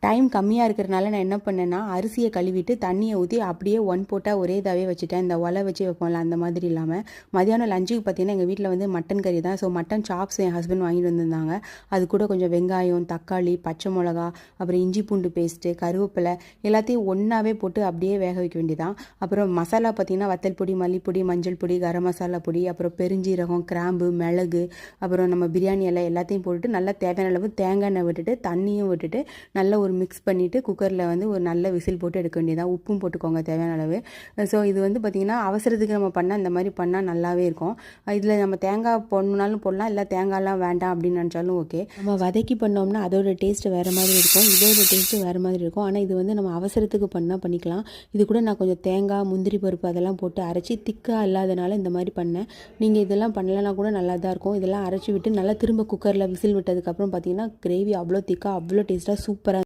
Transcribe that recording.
Time கம்மியாக இருக்கிறனால நான் என்ன பண்ணேன்னா அரிசியை கழுவிட்டு தண்ணியை ஊற்றி அப்படியே போட்டால் ஒரே இதாகவே வச்சுட்டேன். இந்த ஒலை வச்சு வைப்போம்ல அந்த மாதிரி இல்லாமல். மதியானம் லஞ்சுக்கு பார்த்தீங்கன்னா எங்கள் வீட்டில் வந்து மட்டன் கறி தான். ஸோ மட்டன் சாப்ஸ் என் ஹஸ்பண்ட் வாங்கிட்டு வந்திருந்தாங்க. அது கூட கொஞ்சம் வெங்காயம், தக்காளி, பச்சை மிளகா, அப்புறம் இஞ்சி பூண்டு பேஸ்ட்டு, கருவேப்பிலை எல்லாத்தையும் ஒன்றாவே போட்டு அப்படியே வேக வைக்க வேண்டியதான். அப்புறம் மசாலா பார்த்தீங்கன்னா வத்தல் பொடி, மல்லிப்பொடி, மஞ்சள் பொடி, கரம் மசாலா பொடி, அப்புறம் பெருஞ்சீரகம், கிராம்பு, மிளகு, அப்புறம் நம்ம பிரியாணி எல்லாம் எல்லாத்தையும் போட்டுட்டு நல்லா தேவையான அளவு தேங்காய் எண்ணெய் விட்டுட்டு தண்ணியும் விட்டுட்டு நல்லா ஒரு மிக்ஸ் பண்ணிவிட்டு குக்கரில் வந்து ஒரு நல்ல விசில் போட்டு எடுக்க வேண்டியதான். உப்பும் போட்டுக்கோங்க தேவையான அளவு. ஸோ இது வந்து பார்த்திங்கன்னா அவசரத்துக்கு நம்ம பண்ணால் இந்த மாதிரி பண்ணால் நல்லாவே இருக்கும். இதில் நம்ம தேங்காய் போடணுனாலும் போடலாம், இல்லை தேங்காய்லாம் வேண்டாம் அப்படின்னு நினச்சாலும் ஓகே. நம்ம வதக்கி பண்ணோம்னா அதோட டேஸ்ட்டு வேறு மாதிரி இருக்கும், இதோட டேஸ்ட்டு வேறு மாதிரி இருக்கும். ஆனால் இது வந்து நம்ம அவசரத்துக்கு பண்ணால் பண்ணிக்கலாம். இது கூட நான் கொஞ்சம் தேங்காய், முந்திரி பருப்பு அதெல்லாம் போட்டு அரைச்சி திக்காக இல்லாதனால இந்த மாதிரி பண்ணேன். நீங்கள் இதெல்லாம் பண்ணலைன்னா கூட நல்லா தான் இருக்கும். இதெல்லாம் அரைச்சி விட்டு நல்லா திரும்ப குக்கரில் விசில் விட்டதுக்கப்புறம் பார்த்திங்கன்னா கிரேவி அவ்வளோ திக்காக அவ்வளோ டேஸ்ட்டாக சூப்பராக